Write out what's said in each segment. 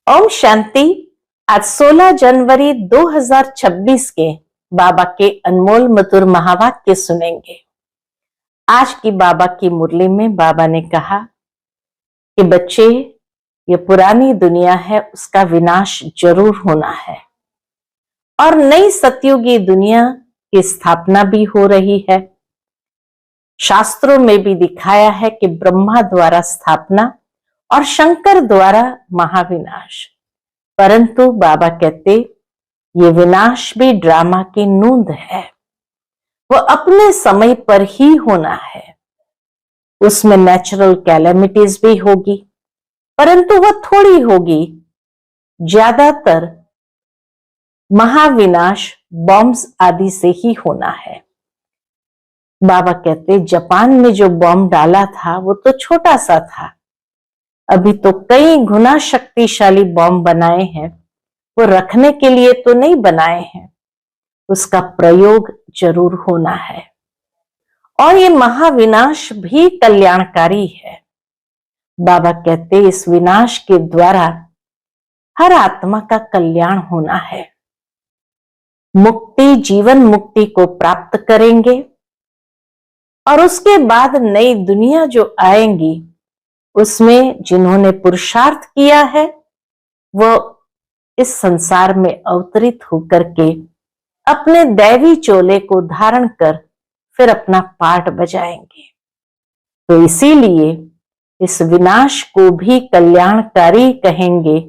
ओम शांति। आज 16 जनवरी 2026 के बाबा के अनमोल मधुर महावाक्य सुनेंगे। आज की बाबा की मुरली में बाबा ने कहा कि बच्चे, ये पुरानी दुनिया है, उसका विनाश जरूर होना है और नई सतयुगी दुनिया की स्थापना भी हो रही है। शास्त्रों में भी दिखाया है कि ब्रह्मा द्वारा स्थापना और शंकर द्वारा महाविनाश। परंतु बाबा कहते ये विनाश भी ड्रामा की नूंद है, वो अपने समय पर ही होना है। उसमें नेचुरल कैलेमिटीज भी होगी, परंतु वह थोड़ी होगी। ज्यादातर महाविनाश बॉम्ब्स आदि से ही होना है। बाबा कहते जापान में जो बॉम्ब डाला था वो तो छोटा सा था, अभी तो कई गुना शक्तिशाली बॉम्ब बनाए हैं। वो रखने के लिए तो नहीं बनाए हैं, उसका प्रयोग जरूर होना है और ये महाविनाश भी कल्याणकारी है। बाबा कहते इस विनाश के द्वारा हर आत्मा का कल्याण होना है। मुक्ति, जीवन मुक्ति को प्राप्त करेंगे और उसके बाद नई दुनिया जो आएंगी उसमें जिन्होंने पुरुषार्थ किया है वो इस संसार में अवतरित होकर के अपने दैवी चोले को धारण कर फिर अपना पाठ बजाएंगे। तो इसीलिए इस विनाश को भी कल्याणकारी कहेंगे,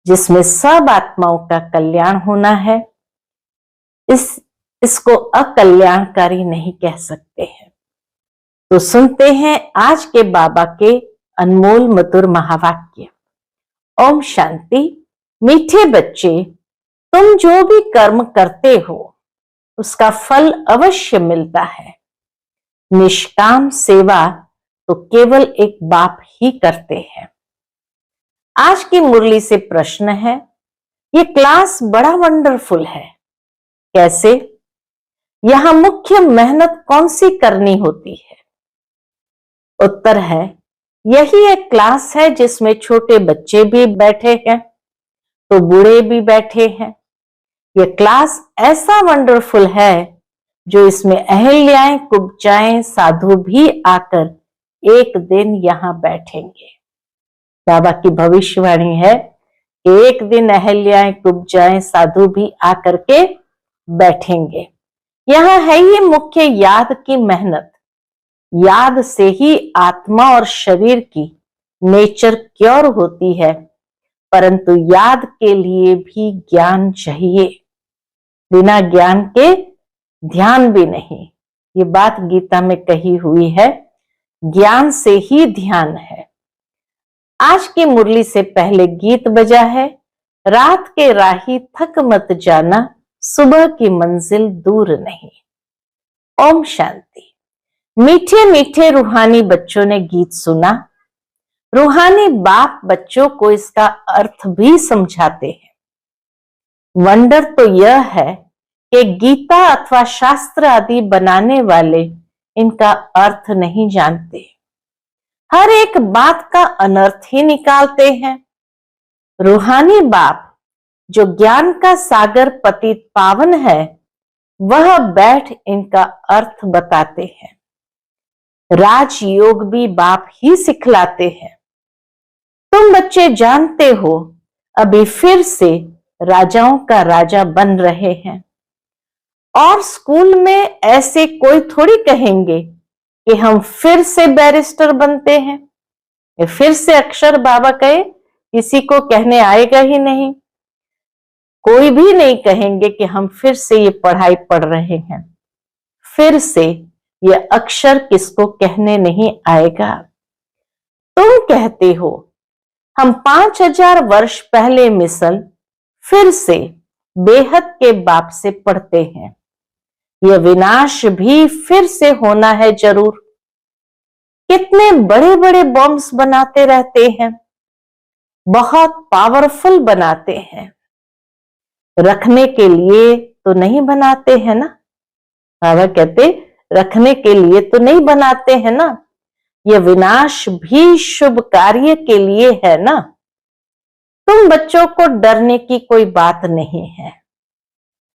जिसमें सब आत्माओं का कल्याण होना है। इसको अकल्याणकारी नहीं कह सकते हैं। तो सुनते हैं आज के बाबा के अनमोल मधुर महावाक्य। ओम शांति। मीठे बच्चे, तुम जो भी कर्म करते हो उसका फल अवश्य मिलता है। निष्काम सेवा तो केवल एक बाप ही करते हैं। आज की मुरली से प्रश्न है, ये क्लास बड़ा वंडरफुल है, कैसे? यहां मुख्य मेहनत कौन सी करनी होती है? उत्तर है, यही एक क्लास है जिसमें छोटे बच्चे भी बैठे हैं तो बूढ़े भी बैठे हैं। यह क्लास ऐसा वंडरफुल है जो इसमें अहल्याएं, कुब्जाएं, साधु भी आकर एक दिन यहां बैठेंगे। बाबा की भविष्यवाणी है कि एक दिन अहल्याएं, कुब्जाएं, साधु भी आकर के बैठेंगे। यहां है ये मुख्य याद की मेहनत। याद से ही आत्मा और शरीर की नेचर क्योर होती है, परंतु याद के लिए भी ज्ञान चाहिए। बिना ज्ञान के ध्यान भी नहीं। ये बात गीता में कही हुई है, ज्ञान से ही ध्यान है। आज की मुरली से पहले गीत बजा है, रात के राही थक मत जाना, सुबह की मंजिल दूर नहीं। ओम शांति। मीठे मीठे रूहानी बच्चों ने गीत सुना। रूहानी बाप बच्चों को इसका अर्थ भी समझाते हैं। वंडर तो यह है कि गीता अथवा शास्त्र आदि बनाने वाले इनका अर्थ नहीं जानते, हर एक बात का अनर्थ ही निकालते हैं। रूहानी बाप जो ज्ञान का सागर पतित पावन है, वह बैठ इनका अर्थ बताते हैं। राजयोग भी बाप ही सिखलाते हैं। तुम बच्चे जानते हो, अभी फिर से राजाओं का राजा बन रहे हैं और स्कूल में ऐसे कोई थोड़ी कहेंगे कि हम फिर से बैरिस्टर बनते हैं। फिर से अक्षर बाबा कहे, किसी को कहने आएगा ही नहीं। कोई भी नहीं कहेंगे कि हम फिर से ये पढ़ाई पढ़ रहे हैं। फिर से ये अक्षर किसको कहने नहीं आएगा। तुम कहते हो हम 5000 वर्ष पहले मिसल फिर से बेहद के बाप से पढ़ते हैं। यह विनाश भी फिर से होना है जरूर। कितने बड़े बड़े बॉम्ब्स बनाते रहते हैं, बहुत पावरफुल बनाते हैं। रखने के लिए तो नहीं बनाते हैं ना। बाबा कहते रखने के लिए तो नहीं बनाते हैं ना। यह विनाश भी शुभ कार्य के लिए है ना। तुम बच्चों को डरने की कोई बात नहीं है।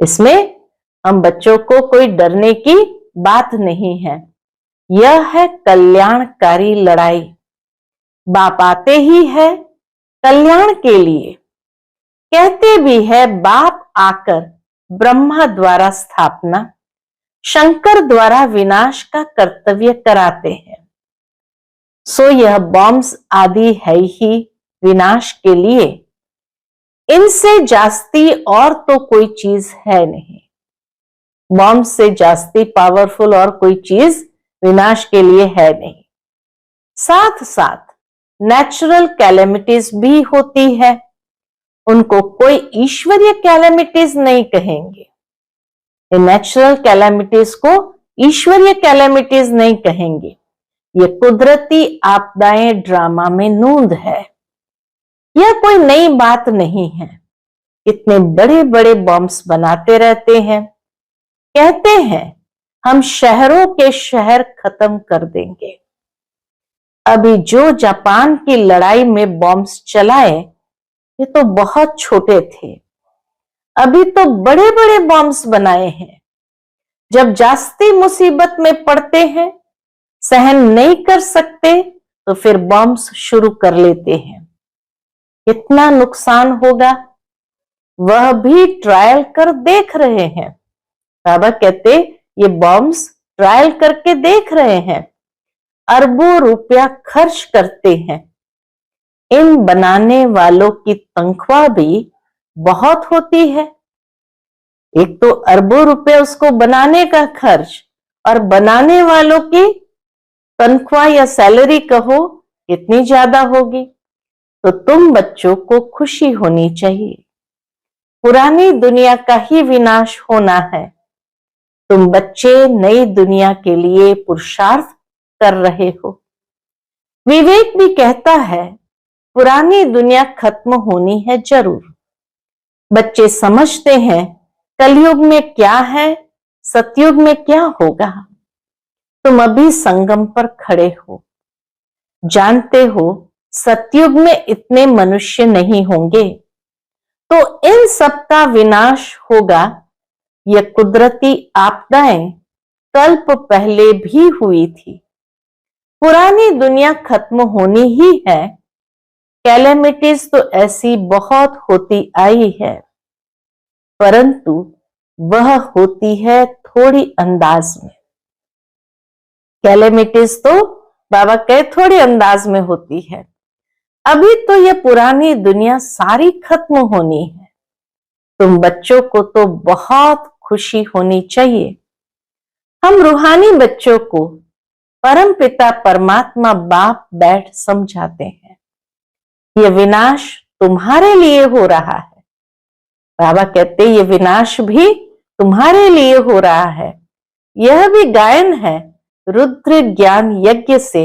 इसमें हम बच्चों को कोई डरने की बात नहीं है। यह है कल्याणकारी लड़ाई। बाप आते ही है कल्याण के लिए। कहते भी है बाप आकर ब्रह्मा द्वारा स्थापना, शंकर द्वारा विनाश का कर्तव्य कराते हैं। सो यह बॉम्ब्स आदि है ही विनाश के लिए। इनसे जास्ती और तो कोई चीज है नहीं। बॉम्ब से जास्ती पावरफुल और कोई चीज विनाश के लिए है नहीं। साथ साथ नेचुरल कैलेमिटीज भी होती है। उनको कोई ईश्वरीय कैलेमिटीज नहीं कहेंगे। ये नेचुरल कैलेमिटीज को ईश्वरीय कैलेमिटीज नहीं कहेंगे। ये कुदरती आपदाएं ड्रामा में नूंद है। यह कोई नई बात नहीं है। इतने बड़े बड़े बॉम्ब्स बनाते रहते हैं। कहते हैं हम शहरों के शहर खत्म कर देंगे। अभी जो जापान की लड़ाई में बॉम्ब्स चलाए ये तो बहुत छोटे थे। अभी तो बड़े बड़े बॉम्ब्स बनाए हैं। जब जास्ती मुसीबत में पड़ते हैं, सहन नहीं कर सकते, तो फिर बॉम्ब्स शुरू कर लेते हैं। कितना नुकसान होगा वह भी ट्रायल कर देख रहे हैं। बाबा कहते ये बॉम्ब्स ट्रायल करके देख रहे हैं। अरबों रुपया खर्च करते हैं। इन बनाने वालों की तनख्वाह भी बहुत होती है। एक तो अरबों रुपए उसको बनाने का खर्च और बनाने वालों की तनख्वाह या सैलरी कहो कितनी ज्यादा होगी। तो तुम बच्चों को खुशी होनी चाहिए। पुरानी दुनिया का ही विनाश होना है। तुम बच्चे नई दुनिया के लिए पुरुषार्थ कर रहे हो। विवेक भी कहता है पुरानी दुनिया खत्म होनी है जरूर। बच्चे समझते हैं कलयुग में क्या है, सतयुग में क्या होगा। तुम अभी संगम पर खड़े हो। जानते हो सतयुग में इतने मनुष्य नहीं होंगे, तो इन सब का विनाश होगा। यह कुदरती आपदाएं कल्प पहले भी हुई थी। पुरानी दुनिया खत्म होनी ही है। कैलेमिटीज तो ऐसी बहुत होती आई है, परंतु वह होती है थोड़ी अंदाज में। कैलेमिटीज तो बाबा कहे थोड़ी अंदाज में होती है। अभी तो ये पुरानी दुनिया सारी खत्म होनी है। तुम बच्चों को तो बहुत खुशी होनी चाहिए। हम रूहानी बच्चों को परम पिता परमात्मा बाप बैठ समझाते हैं। यह विनाश तुम्हारे लिए हो रहा है। बाबा कहते ये विनाश भी तुम्हारे लिए हो रहा है। यह भी गायन है रुद्र ज्ञान यज्ञ से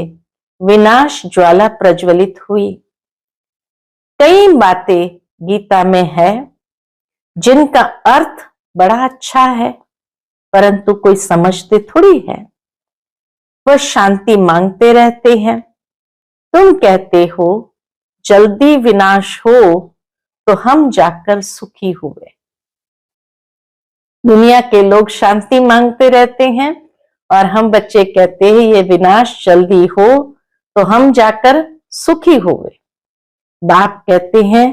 विनाश ज्वाला प्रज्वलित हुई। कई बातें गीता में है जिनका अर्थ बड़ा अच्छा है, परंतु कोई समझते थोड़ी है। वह शांति मांगते रहते हैं। तुम कहते हो जल्दी विनाश हो तो हम जाकर सुखी हुए। दुनिया के लोग शांति मांगते रहते हैं और हम बच्चे कहते हैं ये विनाश जल्दी हो तो हम जाकर सुखी हुए। बाप कहते हैं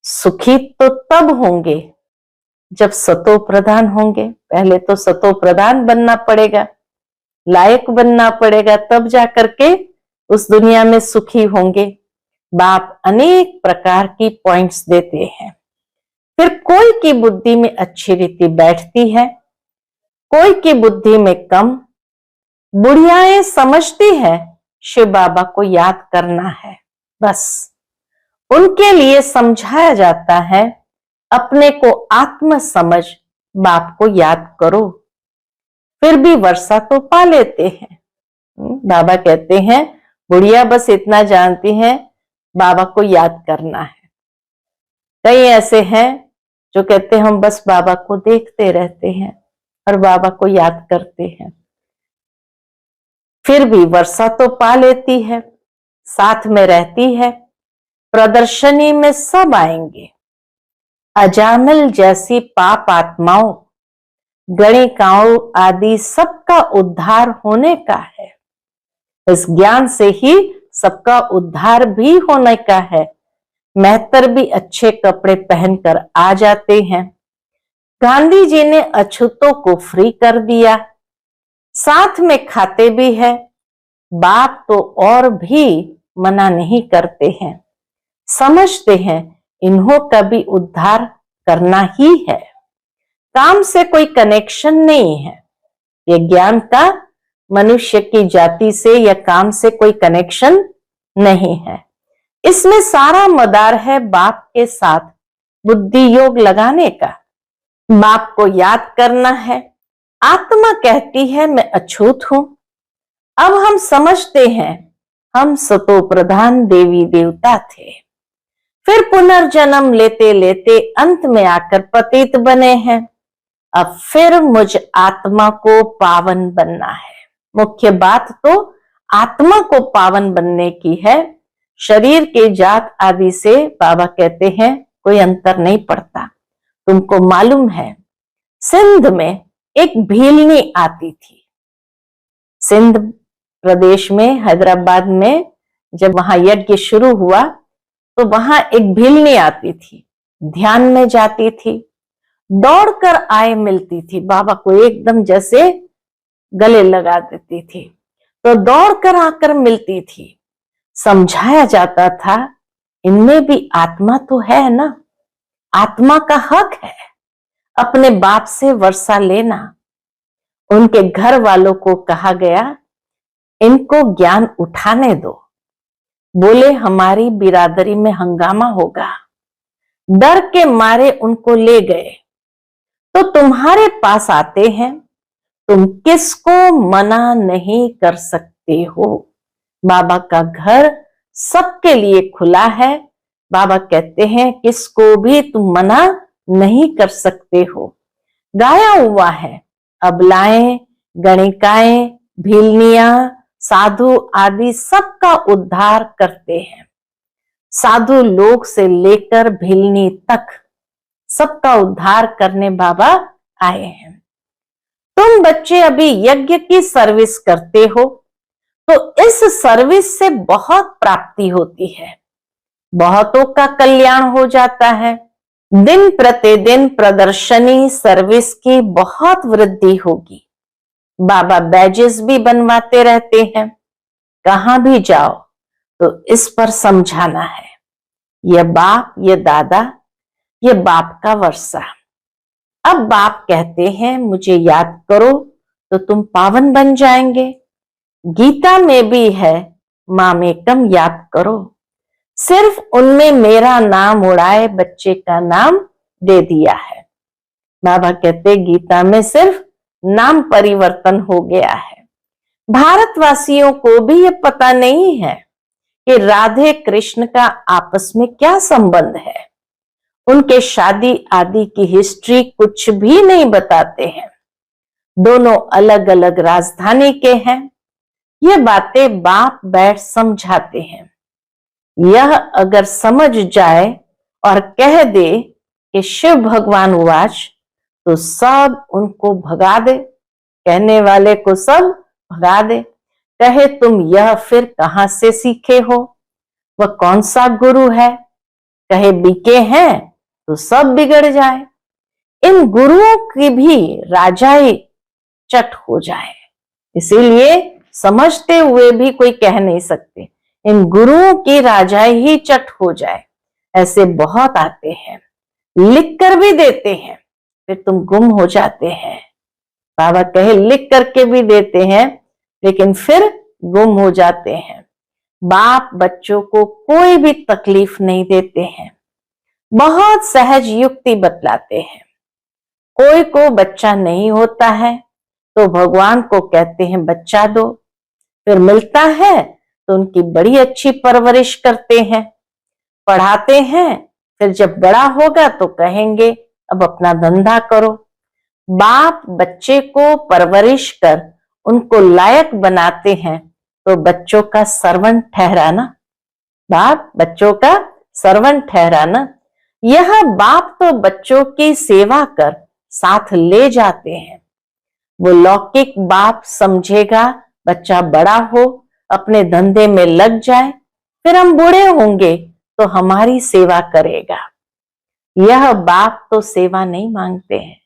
सुखी तो तब होंगे जब सतो प्रधान होंगे। पहले तो सतो प्रधान बनना पड़ेगा, लायक बनना पड़ेगा, तब जाकर के उस दुनिया में सुखी होंगे। बाप अनेक प्रकार की पॉइंट्स देते हैं। फिर कोई की बुद्धि में अच्छी रीति बैठती है, कोई की बुद्धि में कम। बुढ़ियाएं समझती है शिव बाबा को याद करना है, बस उनके लिए समझाया जाता है अपने को आत्म समझ बाप को याद करो। फिर भी वर्षा तो पा लेते हैं। बाबा कहते हैं बुढ़िया बस इतना जानती हैं बाबा को याद करना है। कई ऐसे हैं जो कहते हैं हम बस बाबा को देखते रहते हैं और बाबा को याद करते हैं। फिर भी वर्षा तो पा लेती है, साथ में रहती है, प्रदर्शनी में सब आएंगे। अजामिल जैसी पाप आत्माओं, गणिकाओं आदि सबका उद्धार होने का है। इस ज्ञान से ही सबका उद्धार भी होने का है। मेहतर भी अच्छे कपड़े पहनकर आ जाते हैं। गांधी जी ने अछूतों को फ्री कर दिया, साथ में खाते भी है। बाप तो और भी मना नहीं करते हैं, समझते हैं इन्हों का भी उद्धार करना ही है। काम से कोई कनेक्शन नहीं है। ये ज्ञान का मनुष्य की जाति से या काम से कोई कनेक्शन नहीं है। इसमें सारा मदार है बाप के साथ बुद्धि योग लगाने का। बाप को याद करना है। आत्मा कहती है मैं अछूत हूं। अब हम समझते हैं हम सतो प्रधान देवी देवता थे, फिर पुनर्जन्म लेते लेते अंत में आकर पतित बने हैं। अब फिर मुझ आत्मा को पावन बनना है। मुख्य बात तो आत्मा को पावन बनने की है। शरीर के जात आदि से बाबा कहते हैं कोई अंतर नहीं पड़ता। तुमको मालूम है सिंध में एक भीलनी आती थी। सिंध प्रदेश में हैदराबाद में जब वहां यज्ञ शुरू हुआ तो वहां एक भीलनी आती थी, ध्यान में जाती थी, दौड़कर आए मिलती थी बाबा को, एकदम जैसे गले लगा देती थी। तो दौड़कर आकर मिलती थी। समझाया जाता था इनमें भी आत्मा तो है ना, आत्मा का हक है अपने बाप से वर्षा लेना। उनके घर वालों को कहा गया इनको ज्ञान उठाने दो। बोले हमारी बिरादरी में हंगामा होगा। डर के मारे उनको ले गए। तो तुम्हारे पास आते हैं, तुम किसको मना नहीं कर सकते हो। बाबा का घर सबके लिए खुला है। बाबा कहते हैं किसको भी तुम मना नहीं कर सकते हो। गाया हुआ है अबलाएं, गणिकाएं, भीलनियां, साधु आदि सबका उद्धार करते हैं। साधु लोग से लेकर भीलनी तक सबका उद्धार करने बाबा आए हैं। तुम बच्चे अभी यज्ञ की सर्विस करते हो तो इस सर्विस से बहुत प्राप्ति होती है, बहुतों का कल्याण हो जाता है। दिन प्रतिदिन प्रदर्शनी सर्विस की बहुत वृद्धि होगी। बाबा बैजेस भी बनवाते रहते हैं। कहां भी जाओ तो इस पर समझाना है, ये बाप, ये दादा, ये बाप का वर्षा। अब बाप कहते हैं मुझे याद करो तो तुम पावन बन जाएंगे। गीता में भी है मामेकम याद करो। सिर्फ उनमें मेरा नाम उड़ाए बच्चे का नाम दे दिया है। बाबा कहते गीता में सिर्फ नाम परिवर्तन हो गया है। भारतवासियों को भी ये पता नहीं है कि राधे कृष्ण का आपस में क्या संबंध है। उनके शादी आदि की हिस्ट्री कुछ भी नहीं बताते हैं। दोनों अलग अलग राजधानी के हैं। ये बातें बाप बैठ समझाते हैं। यह अगर समझ जाए और कह दे कि शिव भगवान उवाच तो सब उनको भगा दे, कहने वाले को सब भगा दे। कहे तुम यह फिर कहां से सीखे हो, वह कौन सा गुरु है। कहे बीके हैं तो सब बिगड़ जाए। इन गुरुओं की भी राजाई चट हो जाए। इसीलिए समझते हुए भी कोई कह नहीं सकते इन गुरुओं की राजाई ही चट हो जाए। ऐसे बहुत आते हैं, लिख कर भी देते हैं, फिर तुम गुम हो जाते हैं। बाबा कहे लिख करके भी देते हैं लेकिन फिर गुम हो जाते हैं। बाप बच्चों को कोई भी तकलीफ नहीं देते हैं, बहुत सहज युक्ति बतलाते हैं। कोई को बच्चा नहीं होता है तो भगवान को कहते हैं बच्चा दो, फिर मिलता है तो उनकी बड़ी अच्छी परवरिश करते हैं, पढ़ाते हैं। फिर जब बड़ा होगा तो कहेंगे अब अपना धंधा करो। बाप बच्चे को परवरिश कर उनको लायक बनाते हैं तो बच्चों का सर्वेंट ठहराना। बाप बच्चों का सर्वेंट ठहराना। यह बाप तो बच्चों की सेवा कर साथ ले जाते हैं। वो लौकिक बाप समझेगा बच्चा बड़ा हो, अपने धंधे में लग जाए, फिर हम बूढ़े होंगे तो हमारी सेवा करेगा। यह बाप तो सेवा नहीं मांगते हैं।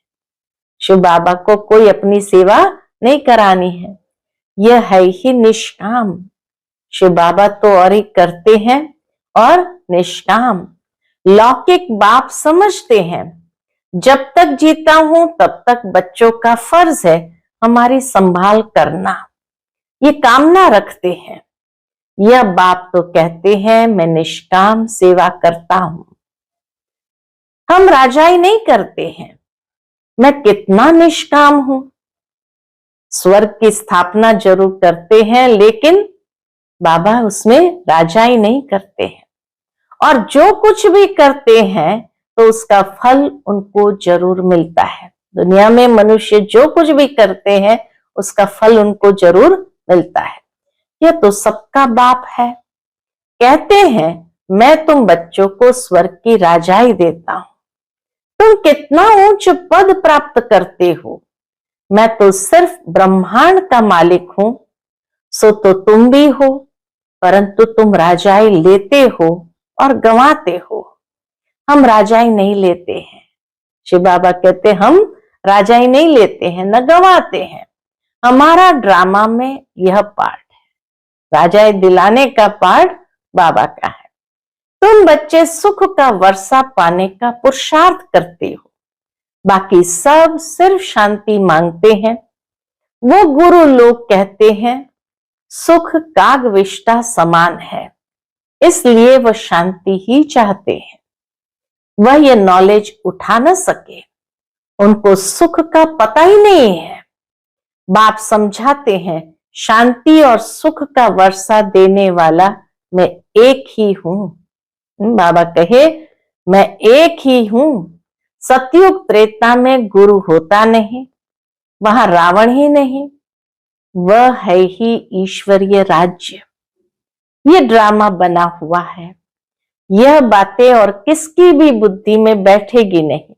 शिव बाबा को कोई अपनी सेवा नहीं करानी है, यह है ही निष्काम। शिव बाबा तो और ही करते हैं और निष्काम। लौकिक बाप समझते हैं जब तक जीता हूं तब तक बच्चों का फर्ज है हमारी संभाल करना, ये कामना रखते हैं। यह बाप तो कहते हैं मैं निष्काम सेवा करता हूं। हम राजाई नहीं करते हैं, मैं कितना निष्काम हूं। स्वर्ग की स्थापना जरूर करते हैं लेकिन बाबा उसमें राजाई नहीं करते हैं, और जो कुछ भी करते हैं तो उसका फल उनको जरूर मिलता है। दुनिया में मनुष्य जो कुछ भी करते हैं उसका फल उनको जरूर मिलता है। यह तो सबका बाप है। कहते हैं मैं तुम बच्चों को स्वर्ग की राजाई देता हूं। तुम कितना ऊंच पद प्राप्त करते हो, मैं तो सिर्फ ब्रह्मांड का मालिक हूं, सो तो तुम भी हो, परंतु तुम राजाई लेते हो और गंवाते हो। हम राजाई नहीं लेते हैं। शिव बाबा कहते हम राजाई नहीं लेते हैं न गंवाते हैं। हमारा ड्रामा में यह पार्ट है, राजाई दिलाने का पार्ट बाबा का है। तुम बच्चे सुख का वर्षा पाने का पुरुषार्थ करते हो, बाकी सब सिर्फ शांति मांगते हैं। वो गुरु लोग कहते हैं सुख कागविष्टा समान है, इसलिए वह शांति ही चाहते हैं। वह ये नॉलेज उठा न सके, उनको सुख का पता ही नहीं है। बाप समझाते हैं शांति और सुख का वर्षा देने वाला मैं एक ही हूं। बाबा कहे मैं एक ही हूं। सतयुग त्रेता में गुरु होता नहीं, वहां रावण ही नहीं, वह है ही ईश्वरीय राज्य। ये ड्रामा बना हुआ है, यह बातें और किसकी भी बुद्धि में बैठेगी नहीं।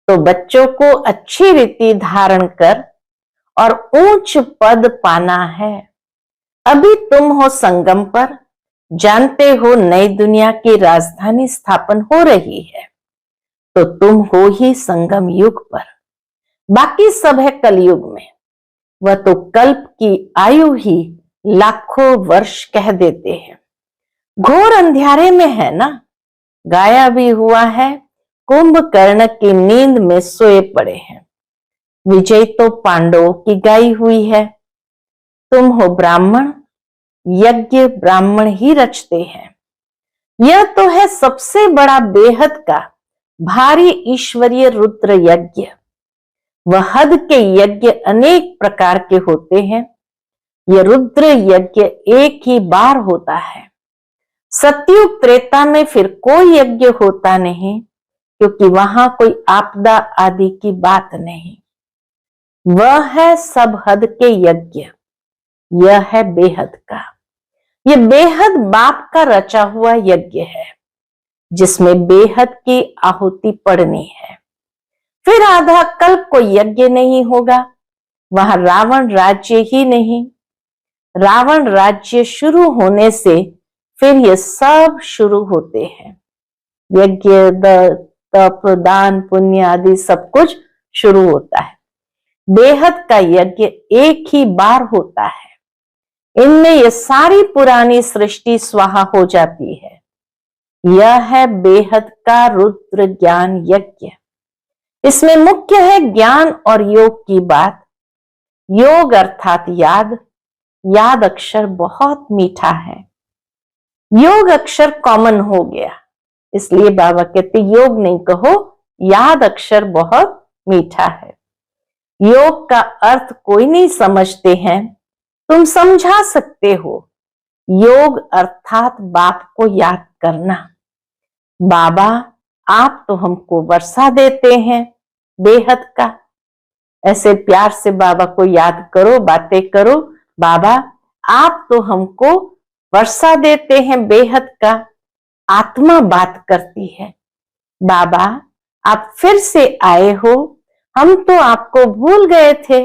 तो बच्चों को अच्छी रीति धारण कर और ऊंच पद पाना है। अभी तुम हो संगम पर, जानते हो नई दुनिया की राजधानी स्थापन हो रही है, तो तुम हो ही संगम युग पर, बाकी सब है कलयुग में। वह तो कल्प की आयु ही लाखों वर्ष कह देते हैं। घोर अंधियारे में है ना, गाया भी हुआ है कुंभकर्ण की नींद में सोए पड़े हैं। विजय तो पांडवों की गाई हुई है। तुम हो ब्राह्मण, यज्ञ ब्राह्मण ही रचते हैं। यह तो है सबसे बड़ा बेहद का भारी ईश्वरीय रुद्र यज्ञ। वह हद के यज्ञ अनेक प्रकार के होते हैं, यह रुद्र यज्ञ एक ही बार होता है। सतयुग त्रेता में फिर कोई यज्ञ होता नहीं, क्योंकि वहां कोई आपदा आदि की बात नहीं। वह है सब हद के यज्ञ, यह है बेहद का। यह बेहद बाप का रचा हुआ यज्ञ है, जिसमें बेहद की आहुति पड़नी है। फिर आधा कल्प कोई यज्ञ नहीं होगा, वहां रावण राज्य ही नहीं। रावण राज्य शुरू होने से फिर ये सब शुरू होते हैं। यज्ञ, तप, दान, पुण्य आदि सब कुछ शुरू होता है। बेहद का यज्ञ एक ही बार होता है। इनमें ये सारी पुरानी सृष्टि स्वाहा हो जाती है। यह है बेहद का रुद्र ज्ञान यज्ञ। इसमें मुख्य है ज्ञान और योग की बात। योग अर्थात याद। याद अक्षर बहुत मीठा है। योग अक्षर कॉमन हो गया, इसलिए बाबा कहते योग नहीं कहो, याद अक्षर बहुत मीठा है। योग का अर्थ कोई नहीं समझते हैं, तुम समझा सकते हो। योग अर्थात बाप को याद करना। बाबा आप तो हमको वर्षा देते हैं बेहद का। ऐसे प्यार से बाबा को याद करो, बातें करो। बाबा आप तो हमको वर्षा देते हैं बेहद का। आत्मा बात करती है, बाबा आप फिर से आए हो, हम तो आपको भूल गए थे,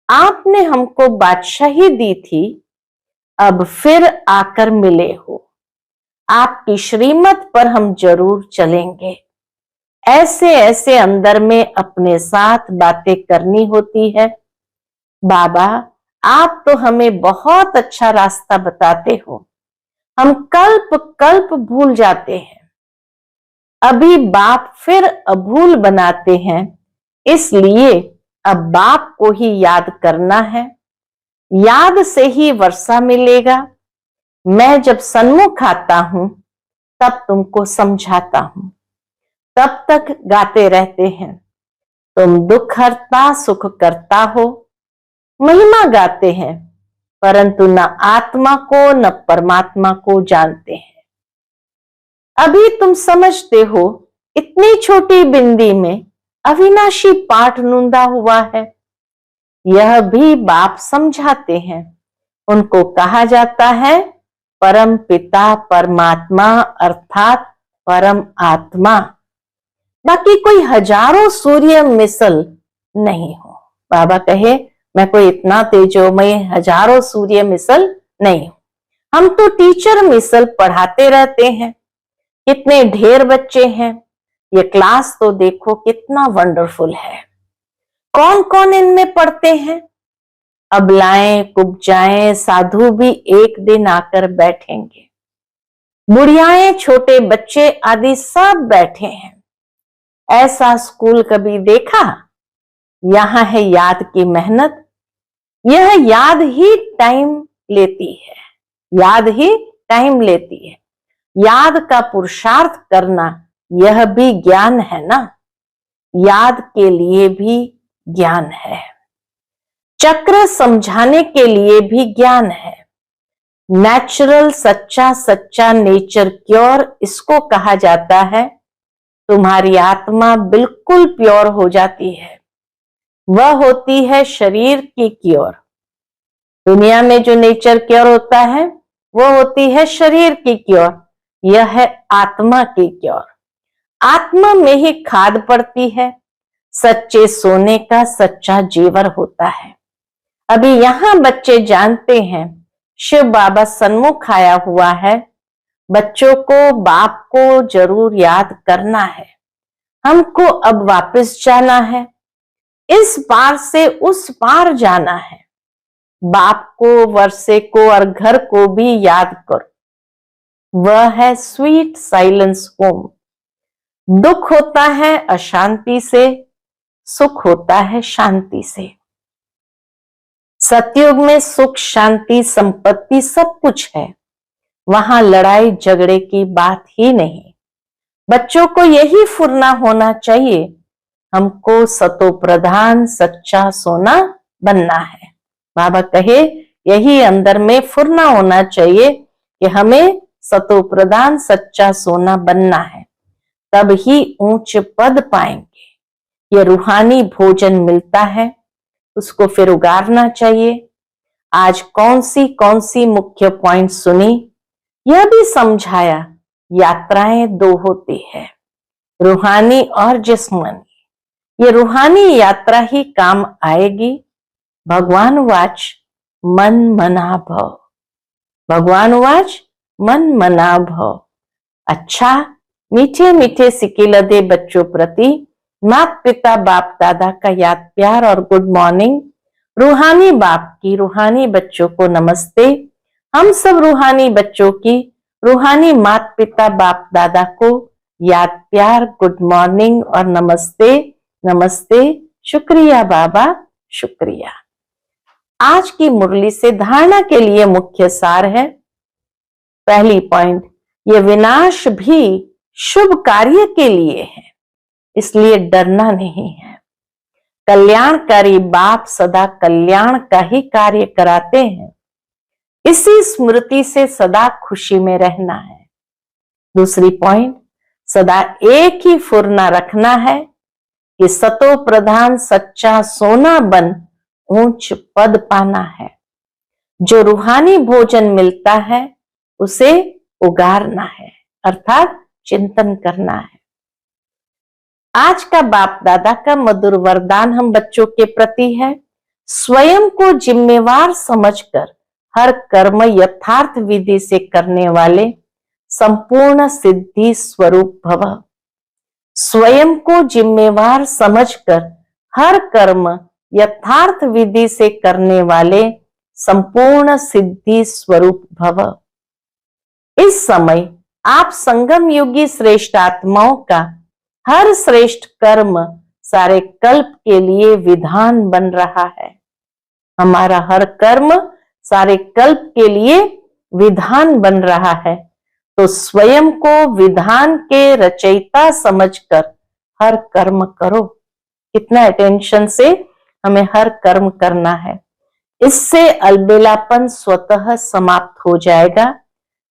आपने हमको बादशाही दी थी, अब फिर आकर मिले हो, आपकी श्रीमत पर हम जरूर चलेंगे। ऐसे ऐसे अंदर में अपने साथ बातें करनी होती है। बाबा आप तो हमें बहुत अच्छा रास्ता बताते हो, हम कल्प कल्प भूल जाते हैं, अभी बाप फिर अभूल बनाते हैं, इसलिए अब बाप को ही याद करना है, याद से ही वर्षा मिलेगा। मैं जब सन्मुख आता हूं तब तुमको समझाता हूं, तब तक गाते रहते हैं, तुम दुख हरता सुख करता हो, महिमा गाते हैं, परंतु न आत्मा को न परमात्मा को जानते हैं। अभी तुम समझते हो इतनी छोटी बिंदी में अविनाशी पाठ नूंदा हुआ है, यह भी बाप समझाते हैं। उनको कहा जाता है परम पिता परमात्मा अर्थात परम आत्मा, बाकी कोई हजारों सूर्य मिसल नहीं हो। बाबा कहे मैं कोई इतना तेजोमय हजारों सूर्य मिसल नहीं हूं, हम तो टीचर मिसल पढ़ाते रहते हैं, कितने ढेर बच्चे हैं, ये क्लास तो देखो कितना वंडरफुल है। कौन कौन इनमें पढ़ते हैं? अबलाएं कुब्जाएं साधु भी एक दिन आकर बैठेंगे, बुढ़ियाएं छोटे बच्चे आदि सब बैठे हैं। ऐसा स्कूल कभी देखा? यहां है याद की मेहनत, यह याद ही टाइम लेती है, याद ही टाइम लेती है। याद का पुरुषार्थ करना यह भी ज्ञान है ना, याद के लिए भी ज्ञान है, चक्र समझाने के लिए भी ज्ञान है। नेचुरल सच्चा सच्चा नेचर क्योर इसको कहा जाता है। तुम्हारी आत्मा बिल्कुल प्योर हो जाती है, वह होती है शरीर की क्योर। दुनिया में जो नेचर क्योर होता है वह होती है शरीर की क्योर, यह है आत्मा की क्योर। आत्मा में ही खाद पड़ती है, सच्चे सोने का सच्चा जेवर होता है। अभी यहां बच्चे जानते हैं शिव बाबा सन्मुख आया हुआ है, बच्चों को बाप को जरूर याद करना है। हमको अब वापस जाना है, इस पार से उस पार जाना है। बाप को वर्षे को और घर को भी याद करो, वह है स्वीट साइलेंस होम। दुख होता है अशांति से, सुख होता है शांति से। सतयुग में सुख शांति संपत्ति सब कुछ है, वहां लड़ाई झगड़े की बात ही नहीं। बच्चों को यही फुरना होना चाहिए, हमको सतो प्रधान सच्चा सोना बनना है। बाबा कहे यही अंदर में फुरना होना चाहिए कि हमें सतो प्रधान सच्चा सोना बनना है, तब ही ऊंच पद पाएंगे। ये रूहानी भोजन मिलता है, उसको फिर उगारना चाहिए। आज कौन सी मुख्य पॉइंट सुनी, यह भी समझाया। यात्राएं दो होती है, रूहानी और जिस्मानी। ये रूहानी यात्रा ही काम आएगी। भगवान वाच मन मना भव, भगवान वाच मन मना भव। अच्छा, मीठे मीठे सिकिलदे बच्चों प्रति माता पिता बाप दादा का याद प्यार और गुड मॉर्निंग। रूहानी बाप की रूहानी बच्चों को नमस्ते। हम सब रूहानी बच्चों की रूहानी माता पिता बाप दादा को याद प्यार गुड मॉर्निंग और नमस्ते नमस्ते। शुक्रिया बाबा शुक्रिया। आज की मुरली से धारणा के लिए मुख्य सार है। पहली पॉइंट, ये विनाश भी शुभ कार्य के लिए है, इसलिए डरना नहीं है। कल्याणकारी बाप सदा कल्याण का ही कार्य कराते हैं, इसी स्मृति से सदा खुशी में रहना है। दूसरी पॉइंट, सदा एक ही फुरना रखना है कि सतो प्रधान सच्चा सोना बन ऊंच पद पाना है। जो रूहानी भोजन मिलता है उसे उगारना है। अर्थात चिंतन करना है। आज का बाप दादा का मधुर वरदान हम बच्चों के प्रति है, स्वयं को जिम्मेवार समझकर हर कर्म यथार्थ विधि से करने वाले संपूर्ण सिद्धि स्वरूप भव। स्वयं को जिम्मेवार समझकर हर कर्म यथार्थ विधि से करने वाले संपूर्ण सिद्धि स्वरूप भव। इस समय आप संगम युगी श्रेष्ठ आत्माओं का हर श्रेष्ठ कर्म सारे कल्प के लिए विधान बन रहा है। हमारा हर कर्म सारे कल्प के लिए विधान बन रहा है, तो स्वयं को विधान के रचयिता समझकर हर कर्म करो। कितना अटेंशन से हमें हर कर्म करना है, इससे अलबेलापन स्वतः समाप्त हो जाएगा।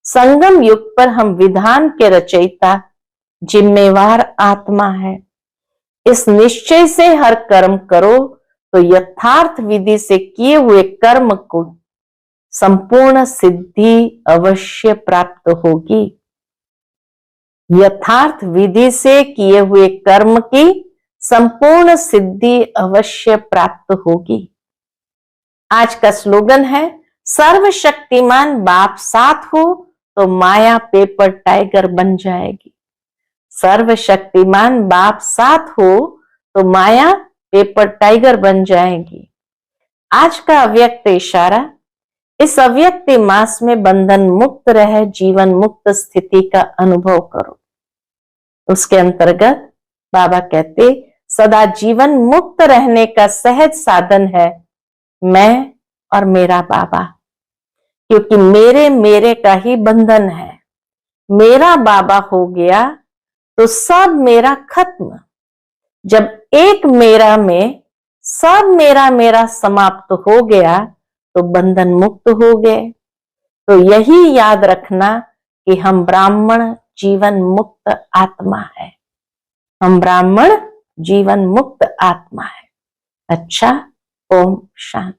संगम युग पर हम विधान के रचयिता जिम्मेवार आत्मा है। इस निश्चय से हर कर्म करो तो यथार्थ विधि से किए हुए कर्म को संपूर्ण सिद्धि अवश्य प्राप्त होगी। यथार्थ विधि से किए हुए कर्म की संपूर्ण सिद्धि अवश्य प्राप्त होगी। आज का स्लोगन है, सर्वशक्तिमान बाप साथ हो तो माया पेपर टाइगर बन जाएगी। सर्वशक्तिमान बाप साथ हो तो माया पेपर टाइगर बन जाएगी। आज का अव्यक्त इशारा, इस अव्यक्त मास में बंधन मुक्त रह जीवन मुक्त स्थिति का अनुभव करो। उसके अंतर्गत बाबा कहते, सदा जीवन मुक्त रहने का सहज साधन है मैं और मेरा बाबा, क्योंकि मेरे का ही बंधन है। मेरा बाबा हो गया तो सब मेरा खत्म। जब एक मेरा में सब मेरा समाप्त हो गया तो बंधन मुक्त हो गए। तो यही याद रखना कि हम ब्राह्मण जीवन मुक्त आत्मा है। हम ब्राह्मण जीवन मुक्त आत्मा है। अच्छा, ओम शांति।